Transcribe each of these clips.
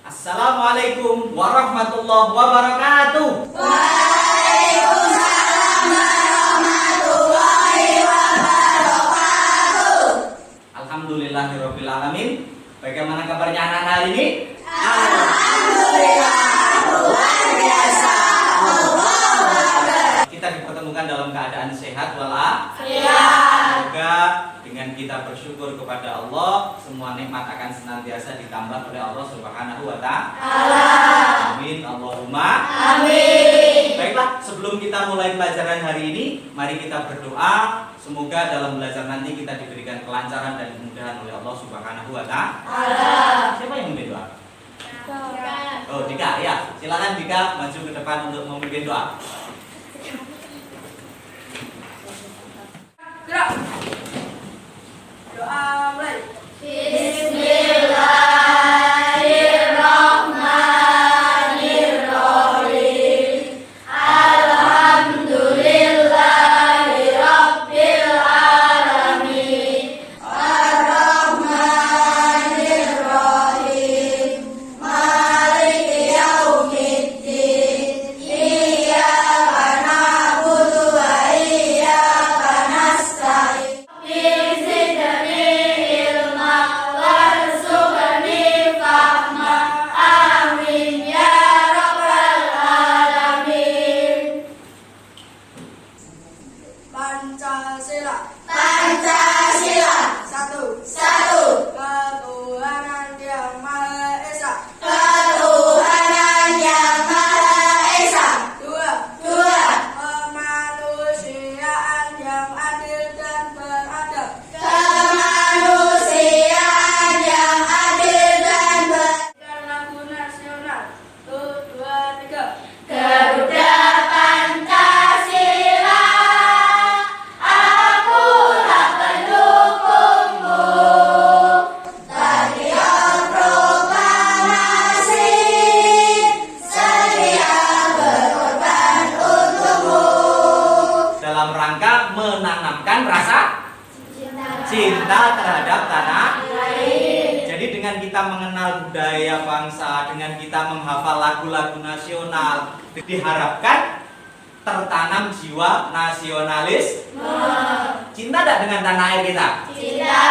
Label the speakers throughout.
Speaker 1: Assalamualaikum warahmatullahi wabarakatuh.
Speaker 2: Waalaikumsalam warahmatullahi wabarakatuh.
Speaker 1: Alhamdulillahirabbil alamin. Bagaimana kabarnya anak hari ini?
Speaker 2: Alhamdulillah luar biasa.
Speaker 1: Kita dipertemukan dalam keadaan sehat walafiat. Semoga dengan kita bersyukur kepada Allah, semua nikmat akan senantiasa ditambah oleh Allah Subhanahu wa Ta'ala. Amin Allahumma
Speaker 2: Amin.
Speaker 1: Baiklah, sebelum kita mulai pelajaran hari ini, mari kita berdoa. Semoga dalam belajar nanti kita diberikan kelancaran dan kemudahan oleh Allah Subhanahu wa Ta'ala. Siapa yang memimpin doa? Oh, Dika, ya. Silakan Dika maju ke depan untuk memimpin doa.
Speaker 3: Gerak. Doa mulai.
Speaker 2: Bismillahirrahmanirrahim. Alhamdulillahirabbil alamin. Arrahmanirrahim. Maliki yaumiddin. Iyyaka na'budu wa iyyaka nasta'in. Zidni ilma warzuqni fahma. Amin ya rabbal alamin.
Speaker 3: Pancasila.
Speaker 2: Pancasila.
Speaker 3: Satu. Ketuhanan yang Maha Esa.
Speaker 2: Ketuhanan yang Maha Esa.
Speaker 3: Dua. Kemanusiaan yang adil dan beradab.
Speaker 2: Kemanusiaan yang adil dan
Speaker 3: Dengan lagu nasional. 1, 2, 3.
Speaker 2: Garuda Pancasila, akulah pendukungmu. Takion proklamasi, sedia berkorban untukmu.
Speaker 1: Dalam rangka menanamkan rasa cinta terhadap tanah air. Jadi dengan kita mengenal budaya bangsa, dengan kita menghafal lagu-lagu nasional, diharapkan tertanam jiwa nasionalis. Cinta tidak dengan tanah air kita?
Speaker 2: Cinta.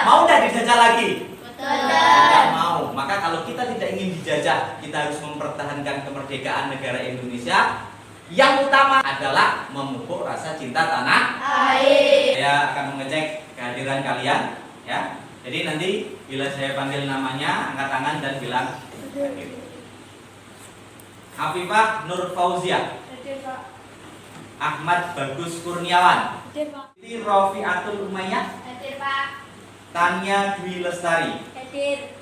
Speaker 1: Mau tidak dijajah lagi?
Speaker 2: Betul.
Speaker 1: Tidak mau. Maka kalau kita tidak ingin dijajah, kita harus mempertahankan kemerdekaan negara Indonesia. Yang utama adalah memupuk rasa cinta tanah.
Speaker 2: Air.
Speaker 1: Saya akan mengecek kehadiran kalian, ya. Jadi nanti bila saya panggil namanya, angkat tangan dan bilang hadir. Afifah Nur Fauzia,
Speaker 3: Hadir, Pak.
Speaker 1: Ahmad Bagus Kurniawan,
Speaker 3: Hadir, Pak.
Speaker 1: Siti Rofiatul Umayyah,
Speaker 2: Hadir, Pak.
Speaker 1: Tania Dwi Lestari.
Speaker 2: Hadir.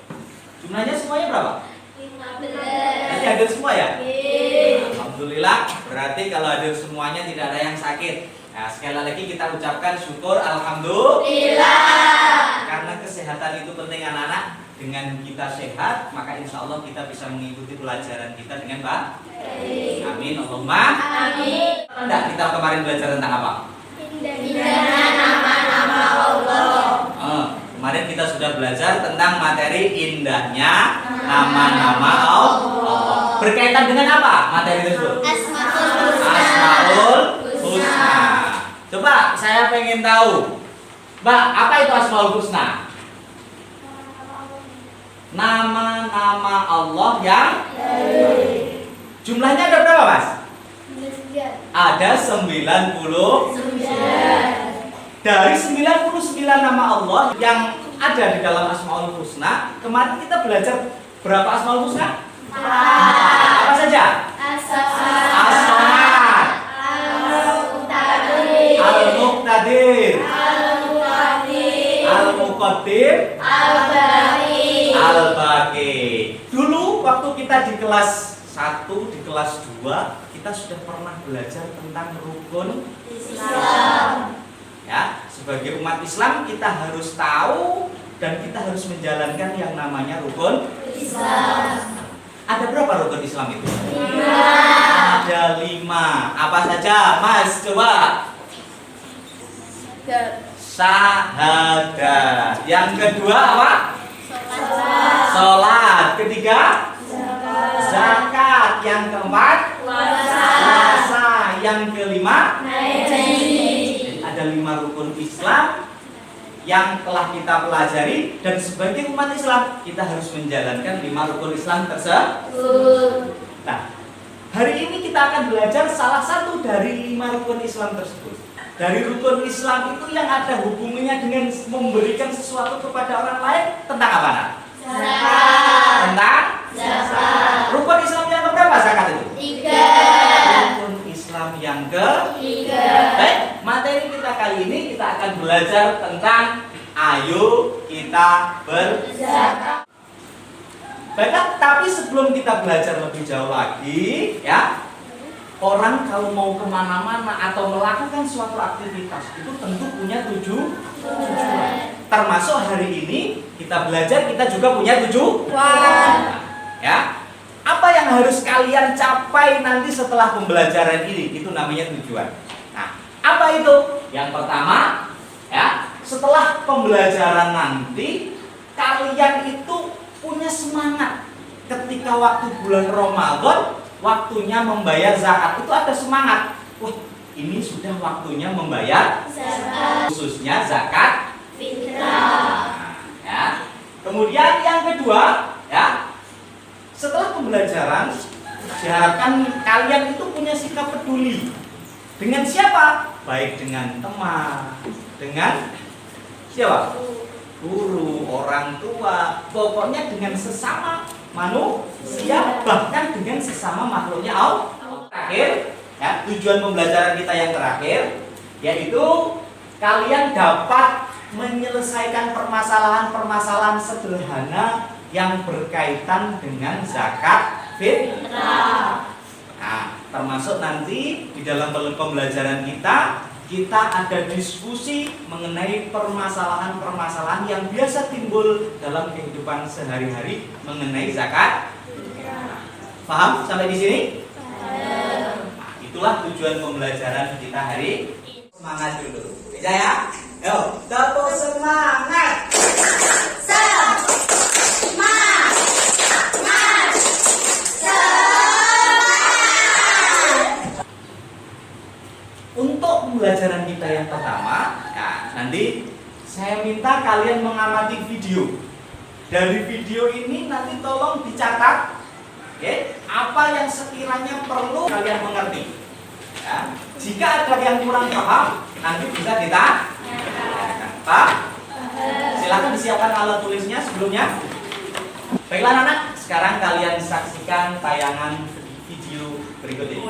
Speaker 1: Jumlahnya semuanya berapa?
Speaker 2: 15.
Speaker 1: Nanti hadir semua ya?
Speaker 2: Hadir.
Speaker 1: Alhamdulillah, berarti kalau hadir semuanya tidak ada yang sakit. Nah, sekali lagi kita ucapkan syukur alhamdulillah. Karena kesehatan itu penting anak-anak. Dengan kita sehat, maka insya Allah kita bisa mengikuti pelajaran kita dengan baik. Amin Allahumma
Speaker 2: Amin.
Speaker 1: Enggak, kita kemarin belajar tentang apa?
Speaker 2: Indahnya nama-nama Allah.
Speaker 1: Kemarin kita sudah belajar tentang materi indahnya nama-nama Allah. Berkaitan dengan apa materi tersebut? Asmaul Husna. Coba saya pengen tahu, Mbak, apa itu Asmaul Husna? Nama-nama Allah yang jumlahnya ada berapa, Mas? Ada 99. Dari 99 nama Allah yang ada di dalam Asmaul Husna, kemarin kita belajar berapa Asmaul Husna? Apa saja? As-Samad, Al-Muqtadir, Al-Muqaddim, Al-Baqi. Dulu waktu kita di kelas 1, di kelas 2, kita sudah pernah belajar tentang rukun Islam. Ya, sebagai umat Islam kita harus tahu dan kita harus menjalankan yang namanya rukun Islam. Ada berapa rukun Islam itu? 5. Ada 5. Apa saja, Mas? Coba. Syahadat. Yang kedua apa? Salat. Ketiga? Zakat. Yang keempat? Puasa. Yang kelima? Ada 5 rukun Islam yang telah kita pelajari, dan sebagai umat Islam kita harus menjalankan 5 rukun Islam tersebut. Nah, hari ini kita akan belajar salah satu dari 5 rukun Islam tersebut. Dari rukun Islam itu yang ada hubungannya dengan memberikan sesuatu kepada orang lain tentang apa, Nak?
Speaker 2: Zakat.
Speaker 1: Tentang
Speaker 2: Zakat.
Speaker 1: rukun Islam yang keberapa zakat itu?
Speaker 2: 3.
Speaker 1: Rukun Islam yang ke-3. Baik, materi kita kali ini kita akan belajar tentang ayo kita berzakat. Baik, tapi sebelum kita belajar lebih jauh lagi, ya, orang kalau mau kemana-mana atau melakukan suatu aktivitas itu tentu punya tujuan. Termasuk hari ini kita belajar, kita juga punya tujuan. Ya, apa yang harus kalian capai nanti setelah pembelajaran ini? Itu namanya tujuan. Nah, apa itu? Yang pertama, ya, setelah pembelajaran nanti kalian itu punya semangat. Ketika waktu bulan Ramadan, waktunya membayar zakat, itu ada semangat. Wah, ini sudah waktunya membayar zakat, khususnya zakat fitrah. Ya. Kemudian yang kedua, ya, setelah pembelajaran diharapkan kalian itu punya sikap peduli. Dengan siapa? Baik dengan teman, dengan siapa? Guru, orang tua, pokoknya dengan sesama manusia, bahkan dengan sesama makhluknya Allah. Terakhir, ya, tujuan pembelajaran kita yang terakhir yaitu kalian dapat menyelesaikan permasalahan-permasalahan sederhana yang berkaitan dengan zakat fitrah. Nah, termasuk nanti di dalam pembelajaran kita ada diskusi mengenai permasalahan-permasalahan yang biasa timbul dalam kehidupan sehari-hari mengenai zakat. Paham sampai di sini? Nah, itulah tujuan pembelajaran kita hari ini. Semangat dulu. Bisa ya? Yo, tepuk semangat. Untuk pembelajaran kita yang pertama, ya, nanti saya minta kalian mengamati video. Dari video ini nanti tolong dicatat, apa yang sekiranya perlu kalian mengerti. Ya, jika ada yang kurang paham, nanti bisa ditanyakan. Pak, silakan disiapkan alat tulisnya sebelumnya. Baiklah anak-anak, sekarang kalian saksikan tayangan video berikut ini.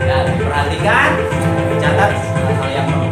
Speaker 1: Dan perhatikan, catat hal yang perlu.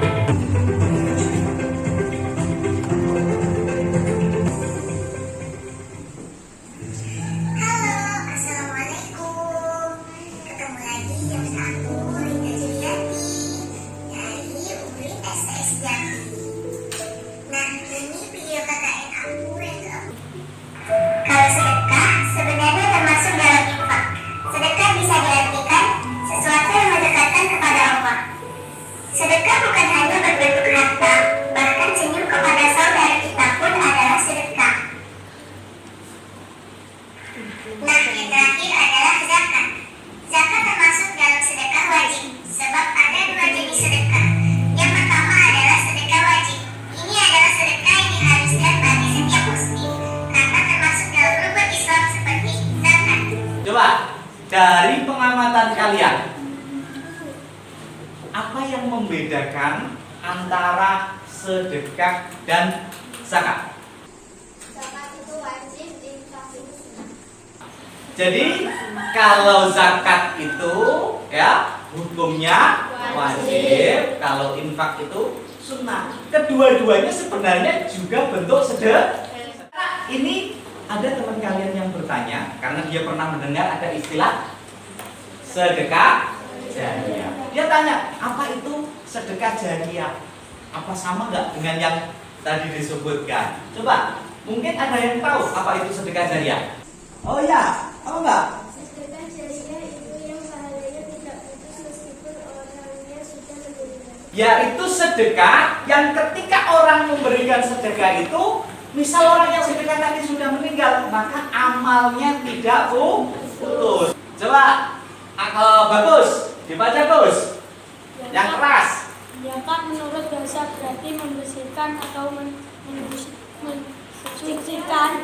Speaker 1: Coba dari pengamatan kalian, apa yang membedakan antara sedekah dan zakat?
Speaker 2: Zakat itu wajib, infak itu sunnah.
Speaker 1: Jadi kalau zakat itu ya hukumnya wajib, kalau infak itu sunnah. Kedua-duanya sebenarnya juga bentuk sedekah. Ini ada teman kalian yang bertanya karena dia pernah mendengar ada istilah sedekah jariyah. Dia tanya, apa itu sedekah jariyah? Apa sama nggak dengan yang tadi disebutkan? Coba, mungkin ada yang tahu apa itu sedekah jariyah? Oh iya, apa enggak?
Speaker 2: Sedekah jariyah itu yang pahalanya tidak putus meskipun orangnya sudah meninggal.
Speaker 1: Yaitu sedekah yang ketika orang memberikan sedekah itu, misal orang yang sedekah tadi sudah meninggal, maka amalnya tidak putus. Coba, bagus, dibaca Gus. Yang keras.
Speaker 3: Zakat menurut bahasa berarti membersihkan atau mensucikan.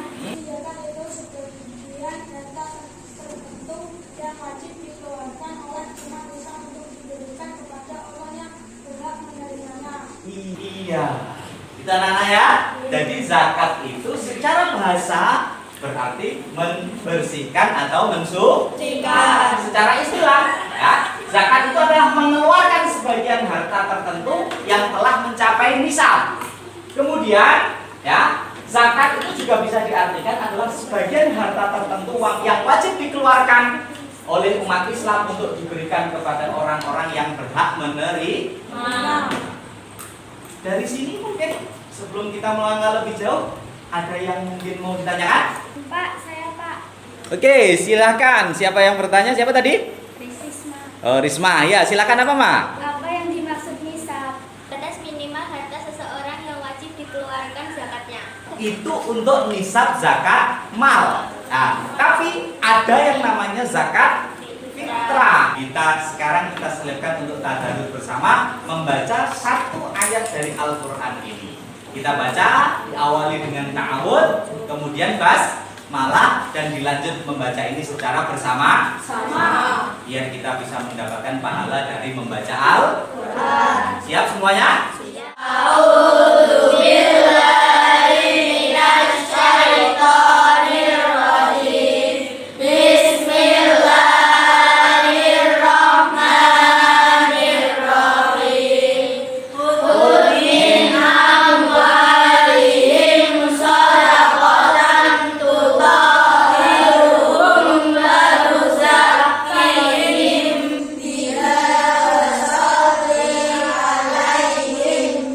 Speaker 2: Zakat itu sebagian harta tertentu yang wajib dikeluarkan oleh umat Islam untuk diberikan kepada orang yang berhak menerimanya.
Speaker 1: Iya. Kita nana ya. Jadi zakat itu secara bahasa berarti membersihkan atau mensucikan. Secara istilah, ya, zakat itu adalah mengeluarkan sebagian harta tertentu yang telah mencapai nisab. Kemudian, ya, zakat itu juga bisa diartikan adalah sebagian harta tertentu yang wajib dikeluarkan oleh umat Islam untuk diberikan kepada orang-orang yang berhak menerima. Dari sini mungkin sebelum kita melangkah lebih jauh, ada yang mungkin mau ditanyakan?
Speaker 2: Pak, saya Pak.
Speaker 1: Oke, silakan. Siapa yang bertanya? Siapa tadi?
Speaker 2: Risma.
Speaker 1: Oh, Risma. Ya, silakan apa, Ma?
Speaker 2: Apa yang dimaksud nisab? Batas minimal harta seseorang yang wajib dikeluarkan zakatnya.
Speaker 1: Itu untuk nisab zakat mal. Nah, tapi ada yang namanya zakat fitrah. Sekarang kita selipkan untuk tadarus bersama membaca satu ayat dari Al-Qur'an ini. Kita baca, diawali dengan ta'awud, kemudian basmalah, dan dilanjut membaca ini secara bersama-sama. Biar kita bisa mendapatkan pahala dari membaca Al-Qur'an. Siap semuanya?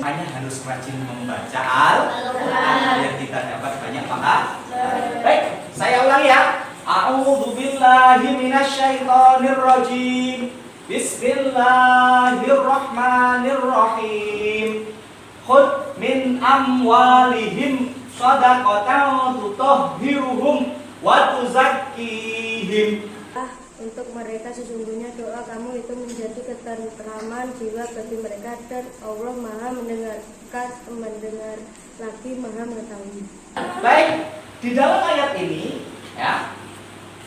Speaker 1: Hanya harus rajin membaca Al-Qur'an biar kita dapat banyak pahala. Baik, saya ulangi ya. A'udzu billahi minasyaitonir rajim. Bismillahirrahmanirrahim. Khudh min amwalihim shadaqatan tutahhiruhum wa tuzakkihim.
Speaker 4: Untuk mereka sesungguhnya doa kamu itu menjadi ketentraman jiwa bagi mereka dan Allah Maha mendengar lagi Maha mengetahui.
Speaker 1: Baik, di dalam ayat ini ya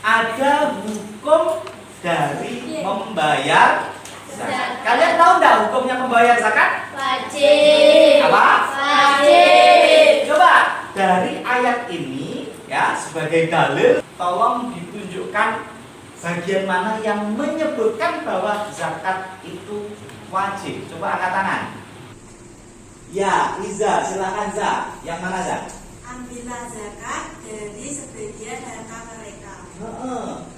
Speaker 1: ada hukum dari membayar zakat. Kalian tahu enggak hukumnya membayar zakat?
Speaker 2: Wajib.
Speaker 1: Apa?
Speaker 2: Wajib.
Speaker 1: Coba dari ayat ini ya sebagai dalil tolong ditunjukkan bagian mana yang menyebutkan bahwa zakat itu wajib. Coba angkat tangan. Ya, Iza, silakan Za. Yang mana Za?
Speaker 5: Ambillah zakat dari sebagian harta mereka.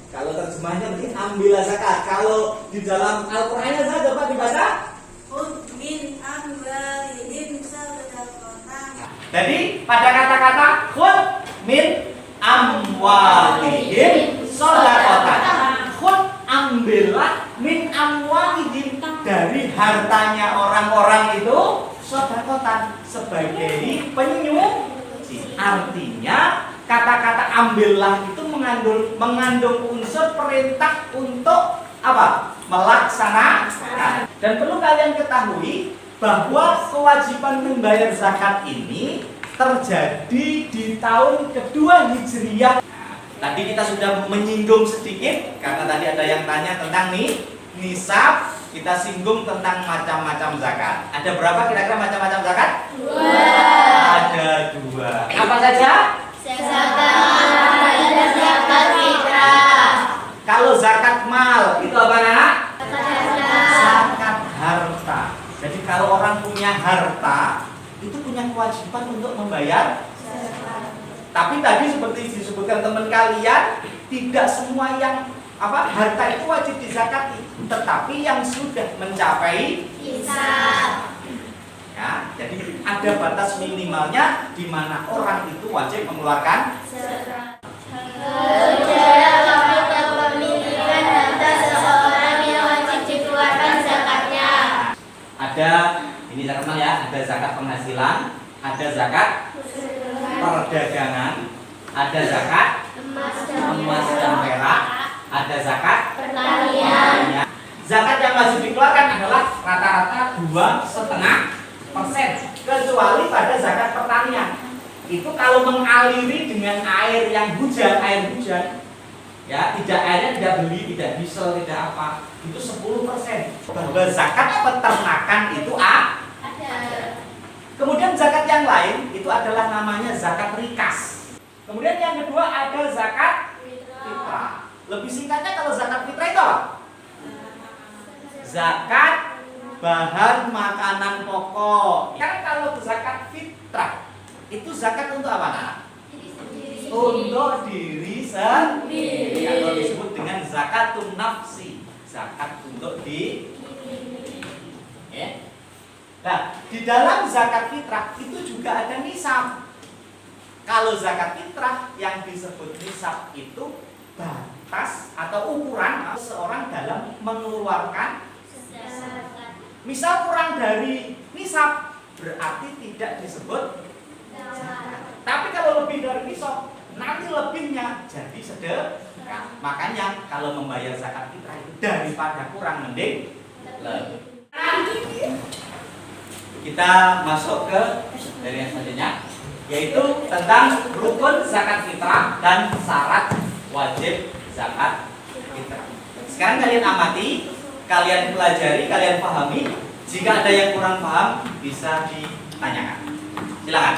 Speaker 1: Kalau terjemahnya mungkin ambillah zakat. Kalau di dalam Al-Qur'annya Za coba dibaca.
Speaker 5: Khudh min amwalihim shadaqatan.
Speaker 1: Jadi pada kata-kata khudh min amwalihim shadaqatan. Khudh ambillah min amwalihim dari hartanya orang-orang itu shadaqatan sebagai penyuci. Artinya kata-kata ambillah itu mengandung unsur perintah untuk apa? Melaksanakan. Dan perlu kalian ketahui bahwa kewajiban membayar zakat ini terjadi di tahun kedua Hijriyah. Tadi kita sudah menyinggung sedikit karena tadi ada yang tanya tentang nisab. Kita singgung tentang macam-macam zakat. Ada berapa kira-kira macam-macam zakat? 2. Ada 2. Apa saja?
Speaker 3: Zakat fitrah.
Speaker 1: Kalau zakat mal itu apa nak? Zakat harta. Jadi kalau orang punya harta itu punya kewajiban untuk membayar. Tapi tadi seperti disebutkan teman kalian, tidak semua yang harta itu wajib dizakati, tetapi yang sudah mencapai
Speaker 3: Nisab.
Speaker 1: ya, jadi ada batas minimalnya di mana orang itu wajib mengeluarkan
Speaker 3: Sejarah waktu kepemilikan harta seseorang yang wajib dikeluarkan zakatnya.
Speaker 1: Ada ini zakat mal ya, ada zakat penghasilan, ada zakat perdagangan, ada zakat emas dan perak, ada zakat
Speaker 3: Pertanian.
Speaker 1: Zakat yang wajib dikeluarkan adalah rata-rata 2,5%, kecuali pada zakat pertanian. Itu kalau mengaliri dengan air hujan, ya, airnya tidak beli, tidak diesel, tidak apa, itu 10%. Bahwa zakat peternakan itu
Speaker 3: Ada.
Speaker 1: Kemudian zakat yang lain itu adalah namanya zakat rikas. Kemudian yang kedua ada zakat fitrah. Lebih singkatnya kalau zakat fitrah itu apa? Zakat bahan makanan pokok. Karena kalau zakat fitrah itu zakat untuk apa nak? Untuk diri sendiri. Atau disebut dengan zakatun nafsi. Zakat untuk diri. Ya. Nah, di dalam zakat fitrah itu juga ada nisab. Kalau zakat fitrah yang disebut nisab itu batas atau ukuran seorang dalam mengeluarkan. Misal kurang dari nisab berarti tidak disebut zakat. Tapi kalau lebih dari nisab nanti lebihnya jadi sedekah. Makanya kalau membayar zakat fitrah itu daripada kurang mending lebih. Kita masuk ke dari yang selanjutnya, yaitu tentang rukun zakat fitrah dan syarat wajib zakat fitrah. Sekarang kalian amati, kalian pelajari, kalian pahami. Jika ada yang kurang paham bisa ditanyakan. Silakan.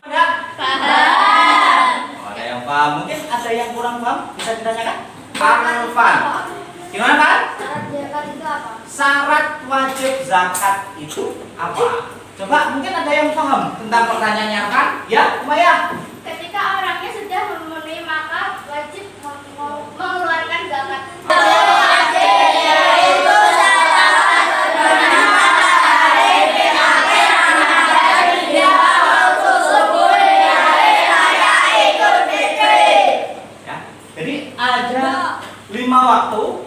Speaker 1: Ada?
Speaker 3: Paham.
Speaker 1: Oh, ada yang paham. Mungkin ada yang kurang paham bisa ditanyakan. Arfan. Gimana Pak?
Speaker 2: Syarat zakat itu apa?
Speaker 1: Syarat wajib zakat itu apa? Coba mungkin ada yang paham tentang pertanyaannya kan? Ya, Maya.
Speaker 3: Ketika orangnya sudah memenuhi maka wajib mengeluarkan zakat.
Speaker 1: Ya, jadi ada 5 waktu.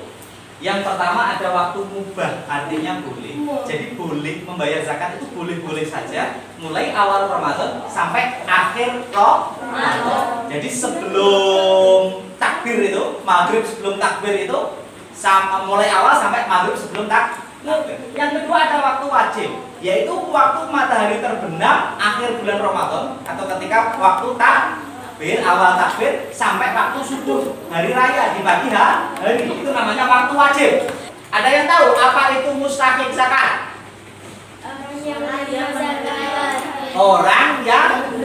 Speaker 1: Yang pertama ada waktu mubah, artinya boleh. Jadi boleh membayar zakat itu boleh-boleh saja, mulai awal Ramadan sampai akhir Ramadan. Jadi sebelum takbir itu, maghrib sebelum takbir itu, mulai awal sampai maghrib sebelum takbir. Yang kedua ada waktu wajib, yaitu waktu matahari terbenam akhir bulan Ramadan atau ketika waktu awal takbir sampai waktu subuh hari raya di pagi hari, itu namanya waktu wajib. Ada yang tahu apa itu mustahik zakat? Orang yang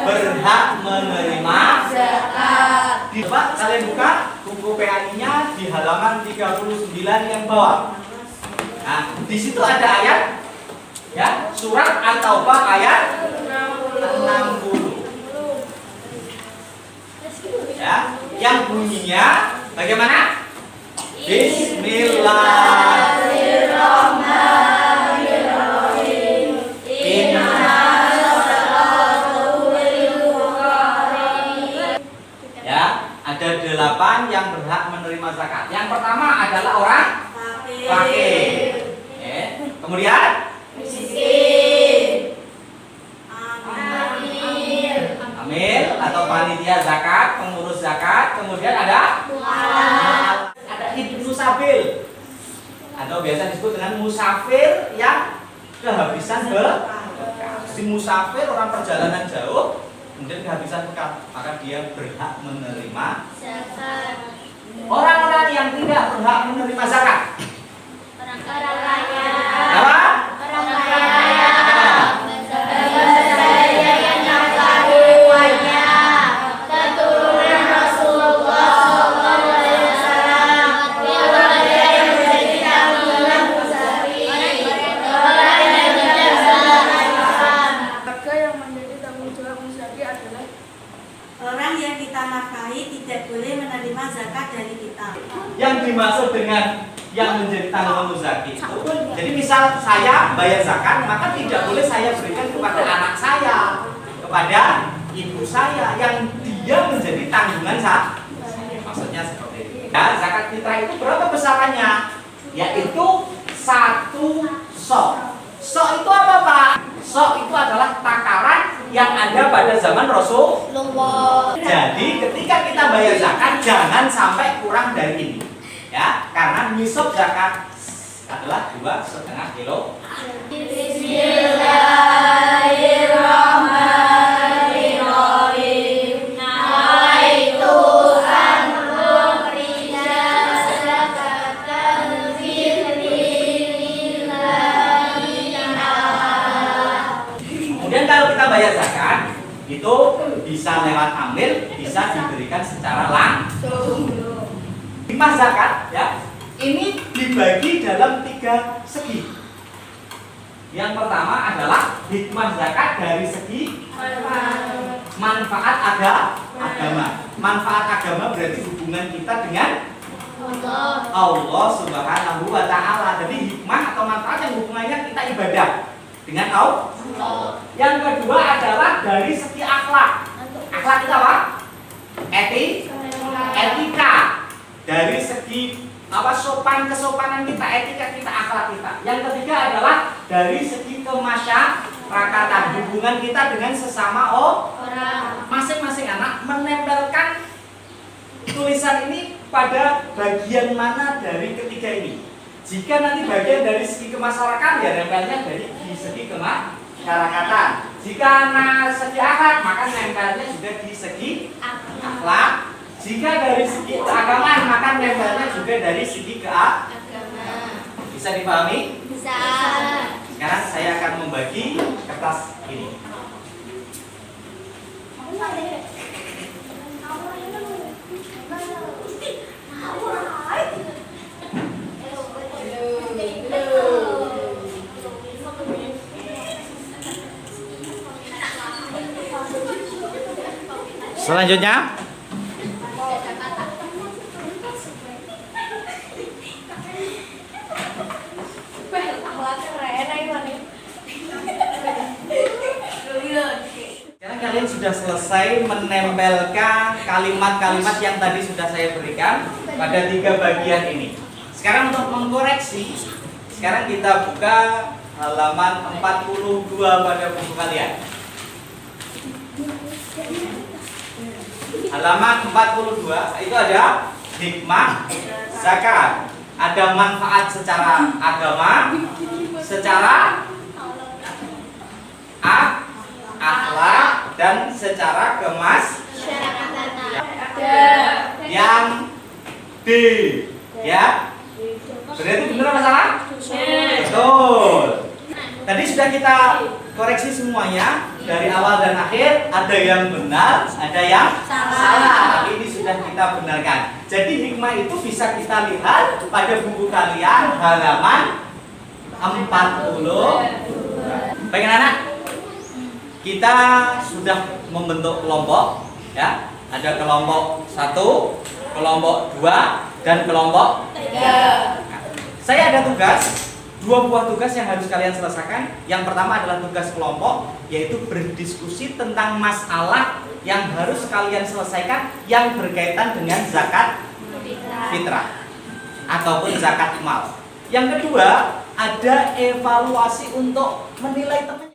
Speaker 1: berhak menerima zakat. Coba kalian buka buku PAI-nya di halaman 39 yang bawah. Nah, di situ ada ayat ya, surat At-Taubah ayat 60. Ya, yang bunyinya bagaimana? Bismillahirrahmanirrahim. Ya, ada 8 yang berhak menerima zakat. Yang pertama adalah orang fakir. Kemudian amil atau panitia zakat, pengurus zakat. Kemudian ada ibnu sabil atau biasa disebut dengan musafir yang kehabisan bekal. Si musafir orang perjalanan jauh kemudian kehabisan bekal, maka dia berhak menerima
Speaker 3: zakat.
Speaker 1: orang-orang yang tidak berhak menerima zakat.
Speaker 3: Orang kaya.
Speaker 1: Apa?
Speaker 3: Orang kaya. Saya yang nafkahi wajah keturunan Rasulullah SAW. Keluarga yang menjadi tanggungan musafir. Orang yang tidak salah.
Speaker 4: Keluarga yang menjadi tanggung jawab musafir adalah
Speaker 5: Orang yang kita nafkahi tidak boleh menerima zakat dari kita.
Speaker 1: Yang dimaksud dengan yang menjadi tanggungan muzaki itu, jadi misal saya bayar zakat, maka tidak boleh saya berikan kepada anak saya, kepada ibu saya yang dia menjadi tanggungan saya. Maksudnya seperti itu. Ya, zakat fitrah itu berapa besarannya? Yaitu 1 sok. Sok itu apa, Pak? Sok itu adalah takaran yang ada pada zaman Rasulullah. Jadi ketika kita bayar zakat jangan sampai kurang dari ini. Ya, karena nisab zakat adalah 2,5 kilo.
Speaker 3: Bismillahirrahmanirrahim. Nawaitu an ukhrija zakatan fitri lillahi ta'ala.
Speaker 1: Kemudian kalau kita bayar zakat itu bisa lewat amil, bisa diberikan secara langsung. Hikmah zakat ya, ini dibagi dalam 3 segi. Yang pertama adalah hikmah zakat dari segi manfaat agama. Manfaat agama berarti hubungan kita dengan Allah Subhanahu wa Ta'ala. Jadi hikmah atau manfaat yang hubungannya kita ibadah dengan Allah. Yang kedua adalah dari segi akhlak. Akhlak itu apa? Etika. Dari segi kesopanan kita, etika kita, akhlak kita. Yang ketiga adalah dari segi kemasyarakatan, hubungan kita dengan sesama orang. Masing-masing anak menempelkan tulisan ini pada bagian mana dari ketiga ini. Jika nanti bagian dari segi kemasyarakatan, ya nempelnya dari segi kemasyarakatan. Jika segi akhlak, maka nempelnya juga di segi akhlak. Jika dari segi keagamaan, maka nempelnya juga dari segi keagamaan. Bisa dipahami?
Speaker 3: Bisa.
Speaker 1: Sekarang saya akan membagi kertas ini. Selanjutnya sekarang kalian sudah selesai menempelkan kalimat-kalimat yang tadi sudah saya berikan pada 3 bagian ini. Sekarang untuk mengkoreksi, sekarang kita buka halaman 42 pada buku kalian. Halaman 42 itu ada hikmah zakat, ada manfaat secara agama, secara akhlak, dan secara kemasyarakatan. Yang D, ya. Berarti benar apa salah? Betul. Tadi sudah kita koreksi semuanya dari awal dan akhir, ada yang benar, ada yang salah. Tapi ini sudah kita benarkan. Jadi hikmah itu bisa kita lihat pada buku kalian halaman 40. Baik anak, kita sudah membentuk kelompok, ya. Ada kelompok 1, kelompok 2, dan kelompok 3. Saya ada tugas. 2 buah tugas yang harus kalian selesaikan. Yang pertama adalah tugas kelompok, yaitu berdiskusi tentang masalah yang harus kalian selesaikan yang berkaitan dengan zakat fitrah ataupun zakat mal. Yang kedua, ada evaluasi untuk menilai teman.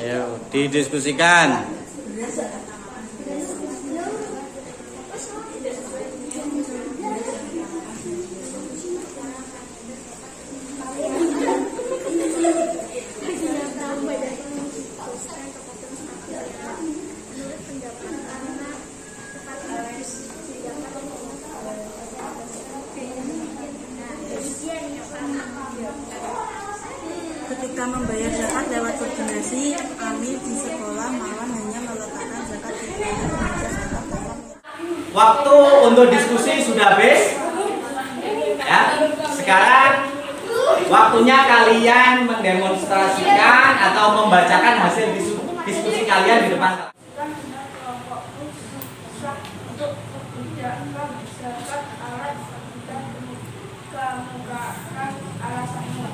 Speaker 1: Ayo didiskusikan.
Speaker 5: Ketika membayar zakat lewat koordinasi, kami di sekolah malah hanya meletakkan zakat di dalam meja zakat dalam.
Speaker 1: Waktu untuk diskusi sudah habis. Ya, sekarang waktunya kalian mendemonstrasikan atau membacakan hasil diskusi kalian di depan kelas.
Speaker 2: Untuk mengerjakan zakat alat dan kemukakan alasannya.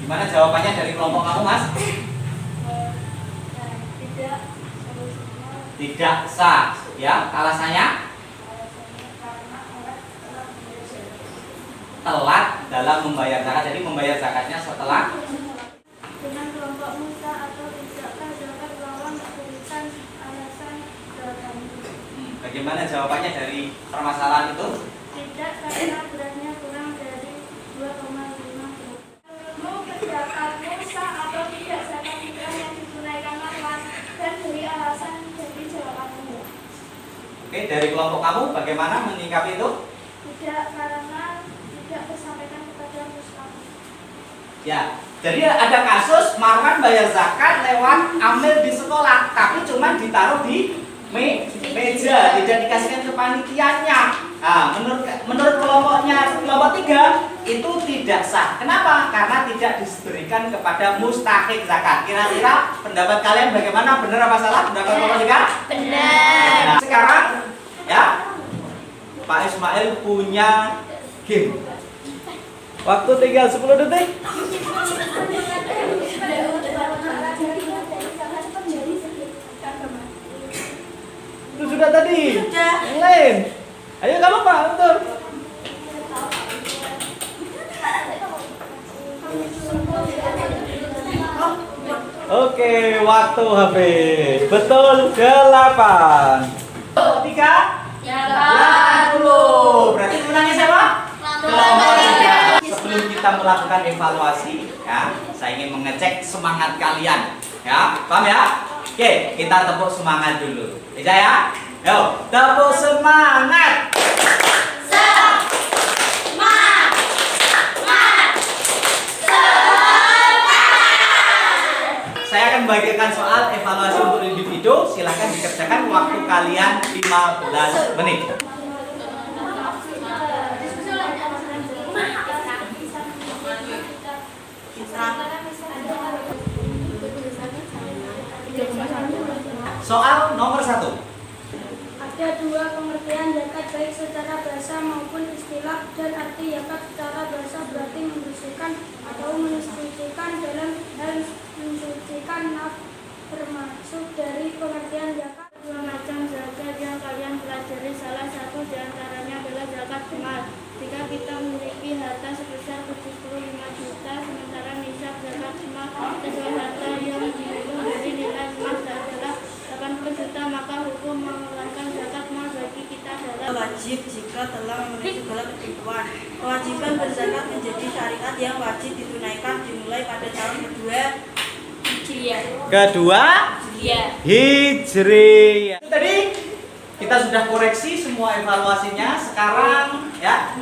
Speaker 1: Gimana jawabannya dari kelompok kamu, Mas?
Speaker 2: Tidak
Speaker 1: Tidak sah, ya. Alasannya telat dalam membayar zakat. Jadi membayar zakatnya setelah.
Speaker 2: dengan kelompok Musa atau tidakkah zakat lawan memberikan alasan jawabannya.
Speaker 1: Bagaimana jawabannya dari permasalahan itu?
Speaker 2: Tidak, karena beratnya kurang dari 2,5 kg. Mengerjakan Musa atau tidak zakat fitrah yang ditunaikan lawan dan beri alasan jadi jawabannya.
Speaker 1: Oke, dari kelompok kamu bagaimana menyikapi itu?
Speaker 2: Tidak, karena tidak disampaikan kepada Musa.
Speaker 1: Ya, jadi ada kasus Marwan bayar zakat lewat amil di sekolah, tapi cuma ditaruh di meja, tidak dikasihkan ke panitianya. Nah, menurut kelompoknya, kelompok 3 itu tidak sah. Kenapa? Karena tidak diberikan kepada mustahik zakat. Kira-kira pendapat kalian bagaimana? Benar apa salah? Pendapat kelompok 3?
Speaker 3: Benar.
Speaker 1: Nah, sekarang ya, Pak Ismail punya game. Waktu tinggal 10 detik. Itu sudah tadi.
Speaker 5: Sudah.
Speaker 1: Yang lain. Ayo kamu Pak, betul. Oke, waktu habis. Betul 8. 3.
Speaker 3: Ya,
Speaker 1: 10. Berarti menangnya siapa? Kelompok 3.
Speaker 3: Kelompok
Speaker 1: Sebelum kita melakukan evaluasi, ya, saya ingin mengecek semangat kalian. Ya, paham ya? Oke, kita tepuk semangat dulu. Bisa ya? Yo, tepuk semangat. Saya akan membagikan soal evaluasi untuk individu. Silahkan dikerjakan waktu kalian 15 menit. Soal nomor 1.
Speaker 2: Ada dua pengertian zakat baik secara bahasa maupun istilah, dan arti zakat secara bahasa berarti membersihkan atau mensucikan dalam hal mensucikan termasuk dari pengertian zakat. Dua macam zakat yang kalian pelajari, salah satu diantaranya adalah zakat mal. Jika kita memiliki harta sebesar 75 juta, sementara nisab zakat mal sesuai harta yang dihitung dari nilai emas adalah 80 juta, maka hukum mengeluarkan zakat mal bagi kita adalah
Speaker 5: Wajib jika telah memenuhi segala ketentuan. Kewajiban berzakat menjadi syariat yang wajib ditunaikan dimulai pada tahun kedua
Speaker 1: Hijriah. Itu tadi kita sudah koreksi semua evaluasinya. Sekarang ya,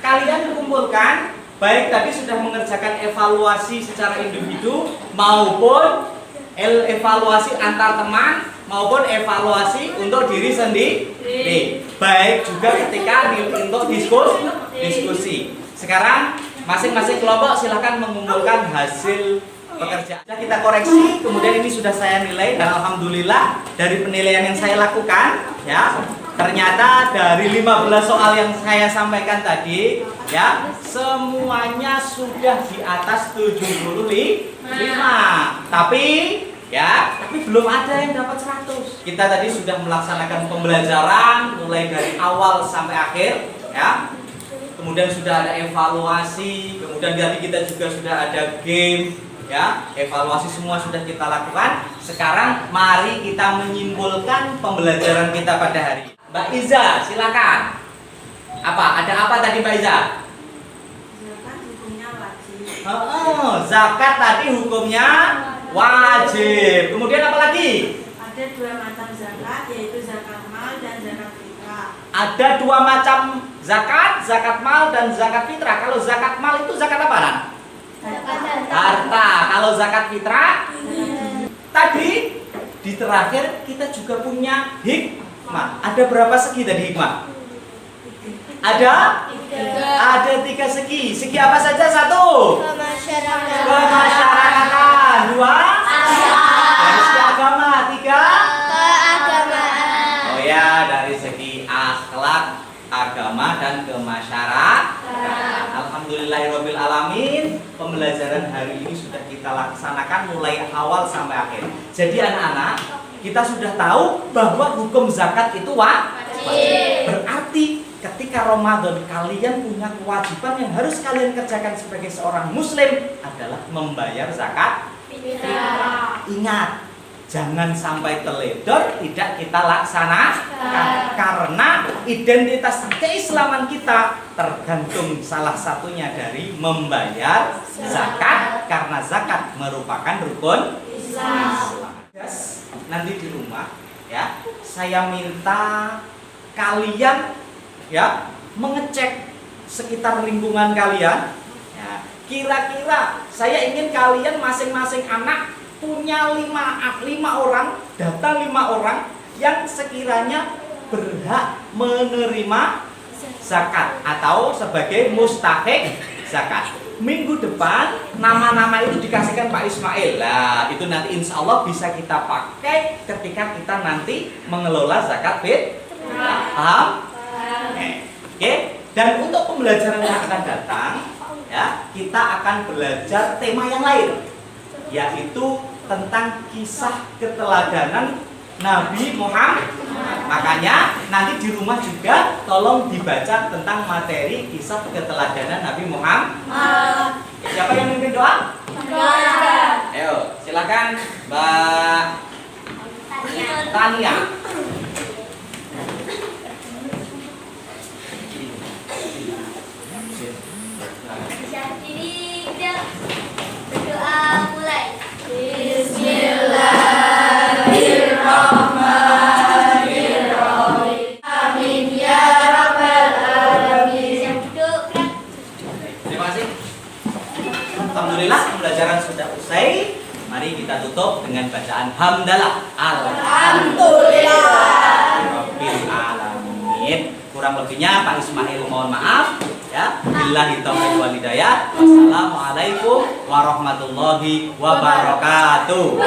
Speaker 1: kalian kumpulkan, baik tadi sudah mengerjakan evaluasi secara individu maupun evaluasi antar teman maupun evaluasi untuk diri sendiri. Baik juga ketika untuk diskusi. Sekarang masing-masing kelompok silahkan mengumpulkan hasil pekerjaan. Sudah kita koreksi, kemudian ini sudah saya nilai, dan alhamdulillah dari penilaian yang saya lakukan, ya, ternyata dari 15 soal yang saya sampaikan tadi, ya, semuanya sudah di atas 75. Tapi belum ada yang dapat 100. Kita tadi sudah melaksanakan pembelajaran mulai dari awal sampai akhir, ya. Kemudian sudah ada evaluasi, kemudian tadi kita juga sudah ada game, Ya, evaluasi semua sudah kita lakukan. Sekarang mari kita menyimpulkan pembelajaran kita pada hari ini. Mbak Iza, silakan. Ada apa tadi Mbak Iza?
Speaker 5: Zakat hukumnya wajib.
Speaker 1: Zakat tadi hukumnya wajib. Kemudian apa lagi?
Speaker 5: Ada dua macam zakat, yaitu zakat mal dan zakat fitrah.
Speaker 1: Ada dua macam zakat mal dan zakat fitrah. Kalau zakat mal itu zakat apa, Nan? Harta. Kalau zakat fitrah tadi di terakhir kita juga punya hikmah. Ada berapa segi tadi hikmah? Ada 3 segi. Segi apa saja? 1 kemasyarakatan, 2 dari segi agama, 3
Speaker 2: keagamaan.
Speaker 1: oh ya, dari segi akhlak, agama dan kemasyarakatan. Alhamdulillahirabbil alamin. Pembelajaran hari ini sudah kita laksanakan mulai awal sampai akhir. Jadi anak-anak, kita sudah tahu bahwa hukum zakat itu wajib. Berarti ketika Ramadan kalian punya kewajiban yang harus kalian kerjakan sebagai seorang muslim adalah membayar zakat fitrah. Ingat, jangan sampai teledor tidak kita laksanakan karena identitas keislaman kita tergantung salah satunya dari membayar zakat karena zakat merupakan rukun Islam. Nanti di rumah ya, saya minta kalian ya mengecek sekitar lingkungan kalian. Ya, kira-kira saya ingin kalian masing-masing anak punya 5 orang, datang 5 orang yang sekiranya berhak menerima zakat atau sebagai mustahik zakat. Minggu depan nama-nama itu dikasihkan Pak Ismail. Nah, itu nanti insya Allah bisa kita pakai ketika kita nanti mengelola zakat fitrah. Paham? Oke. Dan untuk pembelajaran yang akan datang, ya, kita akan belajar tema yang lain, yaitu tentang kisah keteladanan Nabi Muhammad. Makanya nanti di rumah juga tolong dibaca tentang materi kisah keteladanan Nabi Muhammad. Siapa yang mimpin doa? Ayo, silakan Mbak Tania.
Speaker 3: Berdoa mulai.
Speaker 2: Bismillahirrahmanirrahim. Amin ya rabbal alamin.
Speaker 1: Terima kasih. Alhamdulillah pembelajaran sudah usai. Mari kita tutup dengan bacaan hamdalah. Alhamdulillah rabbil alamin. Kurang lebihnya Pak Ismail mohon maaf ya. Billahi taufiq wal hidayah. Wassalamualaikum warahmatullahi wabarakatuh.